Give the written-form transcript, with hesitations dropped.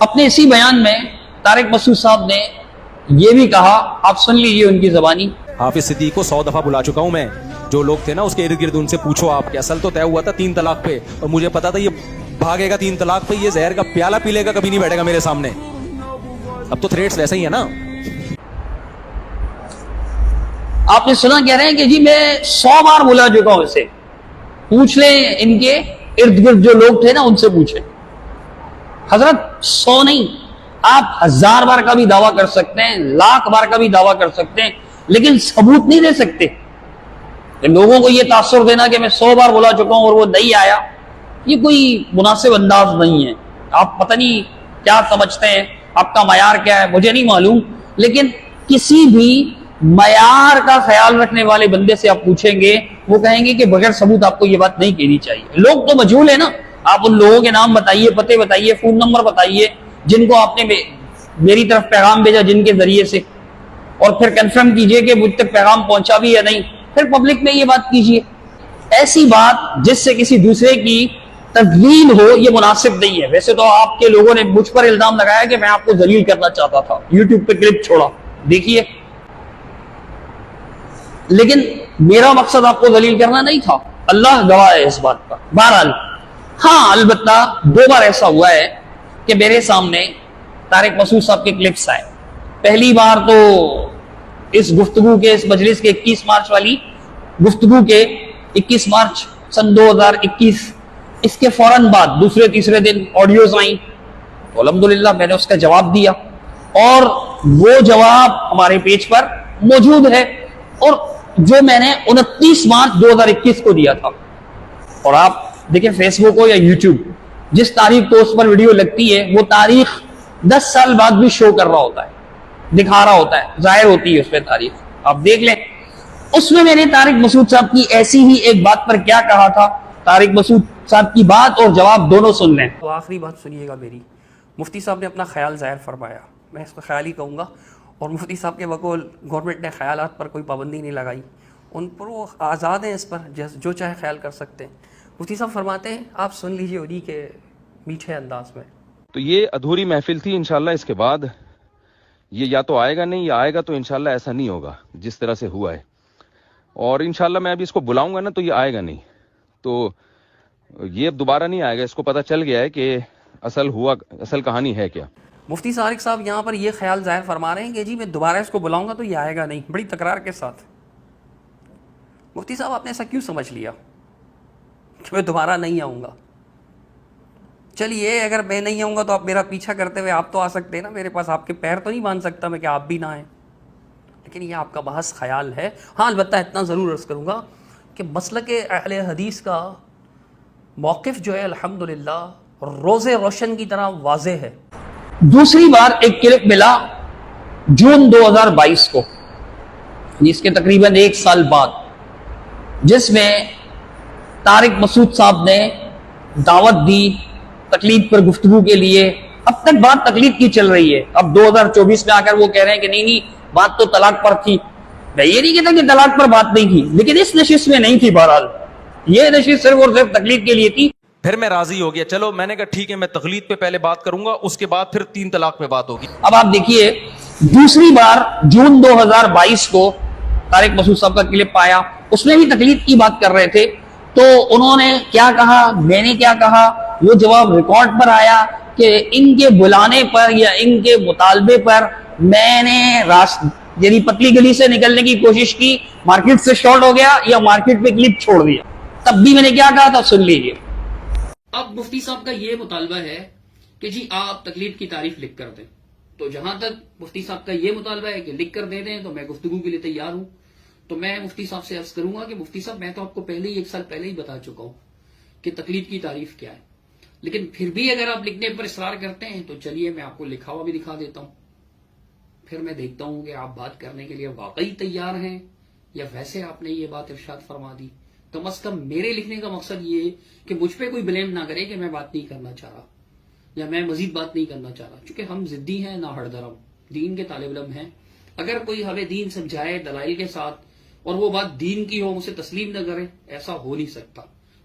اپنے اسی بیان میں طارق مسعود صاحب نے یہ بھی کہا, آپ سن لیجئے ان کی زبانی. حافظ صدیق کو 100 دفعہ بلا چکا ہوں میں. جو لوگ تھے نا اس کے ارد گرد, ان سے پوچھو آپ کہ اصل تو طے ہوا تھا 3 طلاق پہ, اور مجھے پتا تھا یہ بھاگے گا 3 طلاق پہ, یہ زہر کا پیالہ پی لے گا, کبھی نہیں بیٹھے گا میرے سامنے. اب تو تھریٹس ویسے ہی ہے نا. آپ نے سنا کہہ رہے ہیں کہ جی میں 100 بار بلا چکا ہوں اسے, پوچھ لیں ان کے ارد گرد جو لوگ تھے نا ان سے پوچھیں. حضرت 100 نہیں, آپ 1000 بار کا بھی دعویٰ کر سکتے ہیں, 1,00,000 بار کا بھی دعویٰ کر سکتے ہیں, لیکن ثبوت نہیں دے سکتے. لوگوں کو یہ تاثر دینا کہ میں 100 بار بلا چکا ہوں اور وہ نہیں آیا, یہ کوئی مناسب انداز نہیں ہے. آپ پتہ نہیں کیا سمجھتے ہیں, آپ کا معیار کیا ہے مجھے نہیں معلوم, لیکن کسی بھی معیار کا خیال رکھنے والے بندے سے آپ پوچھیں گے, وہ کہیں گے کہ بغیر ثبوت آپ کو یہ بات نہیں کہنی چاہیے. لوگ تو مجہول ہیں نا, آپ ان لوگوں کے نام بتائیے, پتے بتائیے, فون نمبر بتائیے جن کو آپ نے میری طرف پیغام بھیجا جن کے ذریعے سے, اور پھر کنفرم کیجئے کہ مجھ تک پیغام پہنچا بھی یا نہیں, پھر پبلک میں یہ بات کیجئے. ایسی بات جس سے کسی دوسرے کی تذلیل ہو, یہ مناسب نہیں ہے. ویسے تو آپ کے لوگوں نے مجھ پر الزام لگایا کہ میں آپ کو ذلیل کرنا چاہتا تھا, یوٹیوب پہ کلپ چھوڑا, دیکھیے, لیکن میرا مقصد آپ کو ذلیل کرنا نہیں تھا, اللہ گواہ ہے اس بات کا. بہرحال ہاں, البتہ 2 بار ایسا ہوا ہے کہ میرے سامنے طارق مسعود صاحب کے کلپس آئے. پہلی بار تو اس گفتگو کے, اس مجلس کے 21 مارچ والی گفتگو کے 21 مارچ سن 2021, اس کے فوراً بعد دوسرے تیسرے دن آڈیوز آئیں, تو الحمدللہ میں نے اس کا جواب دیا, اور وہ جواب ہمارے پیج پر موجود ہے, اور جو میں نے 29 مارچ 2021 کو دیا تھا. اور آپ دیکھیں فیس بک ہو یا یوٹیوب, جس تاریخ کو اس پر ویڈیو لگتی ہے وہ تاریخ 10 سال بعد بھی شو کر رہا ہوتا ہے, دکھا رہا ہوتا ہے, ظاہر ہوتی ہے اس پہ تاریخ, آپ دیکھ لیں. اس میں نے طارق مسعود صاحب کی ایسی ہی ایک بات پر کیا کہا تھا, طارق مسعود صاحب کی بات اور جواب دونوں سن لیں. تو آخری بات سنیے گا میری. مفتی صاحب نے اپنا خیال ظاہر فرمایا, میں اس کو خیال ہی کہوں گا, اور مفتی صاحب کے بقول گورنمنٹ نے خیالات پر کوئی پابندی نہیں لگائی, ان پر وہ آزاد ہیں, اس پر جو چاہے خیال کر سکتے ہیں. مفتی صاحب فرماتے ہیں, آپ سن لیجئے انہی کے میٹھے انداز میں. تو یہ ادھوری محفل تھی, انشاءاللہ اس کے بعد یہ یا تو آئے گا نہیں, یا آئے گا تو انشاءاللہ ایسا نہیں ہوگا جس طرح سے ہوا ہے. اور انشاءاللہ میں ابھی اس کو بلاؤں گا نا تو یہ آئے گا نہیں, تو یہ اب دوبارہ نہیں آئے گا. اس کو پتہ چل گیا ہے کہ اصل کہانی ہے کیا. مفتی طارق صاحب یہاں پر یہ خیال ظاہر فرما رہے ہیں کہ جی میں دوبارہ اس کو بلاؤں گا تو یہ آئے گا نہیں, بڑی تکرار کے ساتھ. مفتی صاحب آپ نے ایسا کیوں سمجھ لیا کہ میں دوبارہ نہیں آؤں گا؟ چلیے اگر میں نہیں آؤں گا تو آپ میرا پیچھا کرتے ہوئے آپ تو آ سکتے ہیں نا میرے پاس, آپ کے پیر تو نہیں باندھ سکتا میں کہ آپ بھی نہ آئیں. لیکن یہ آپ کا بحث خیال ہے. ہاں البتہ اتنا ضرور عرض کروں گا کہ مسلک اہل حدیث کا موقف جو ہے الحمدللہ روز روشن کی طرح واضح ہے. دوسری بار ایک کلپ ملا جون 2022 کو, جس کے تقریباً 1 سال بعد, جس میں طارق مسعود صاحب نے دعوت دی تقلید پر گفتگو کے لیے. اب تک بات تقلید کی چل رہی ہے, اب 2024 میں آ کر وہ کہہ رہے ہیں کہ نہیں بات تو طلاق پر تھی. میں یہ نہیں کہتا کہ طلاق پر بات نہیں تھی, لیکن اس نشست میں نہیں تھی. بہرحال یہ نشست صرف اور صرف تقلید کے لیے تھی. پھر میں راضی ہو گیا, چلو میں نے کہا ٹھیک ہے, میں تقلید پہ پہلے بات کروں گا, اس کے بعد پھر 3 طلاق پہ بات ہوگی. اب آپ دیکھیے دوسری بار جون 2022 کو طارق مسعود صاحب کا کلپ آیا, اس میں بھی تقلید کی بات کر رہے تھے. تو انہوں نے کیا کہا, میں نے کیا کہا, وہ جواب ریکارڈ پر آیا کہ ان کے بلانے پر یا ان کے مطالبے پر میں نے یعنی پتلی گلی سے نکلنے کی کوشش کی, مارکیٹ سے شارٹ ہو گیا یا مارکیٹ پہ کلپ چھوڑ دیا. تب بھی میں نے کیا کہا تھا سن لیجیے. اب مفتی صاحب کا یہ مطالبہ ہے کہ جی آپ تقلید کی تعریف لکھ کر دیں. تو جہاں تک مفتی صاحب کا یہ مطالبہ ہے کہ لکھ کر دے دیں تو میں گفتگو کے لیے تیار ہوں. تو میں مفتی صاحب سے عرض کروں گا کہ مفتی صاحب میں تو آپ کو پہلے ہی 1 سال پہلے ہی بتا چکا ہوں کہ تقلید کی تعریف کیا ہے, لیکن پھر بھی اگر آپ لکھنے پر اصرار کرتے ہیں تو چلیے میں آپ کو لکھا ہوا بھی دکھا دیتا ہوں. پھر میں دیکھتا ہوں کہ آپ بات کرنے کے لیے واقعی تیار ہیں یا ویسے آپ نے یہ بات ارشاد فرما دی. کم از کم میرے لکھنے کا مقصد یہ کہ مجھ پہ کوئی بلیم نہ کرے کہ میں بات نہیں کرنا چاہ رہا یا میں مزید بات نہیں کرنا چاہ رہا, چونکہ ہم ضدی ہیں نہ ہڑ درم, دین کے طالب علم ہیں. اگر کوئی ہمیں دین سمجھائے دلائل کے ساتھ اور وہ بات دین کی ہو, اسے تسلیم نہ کرے, ایسا ہو نہیں سکتا.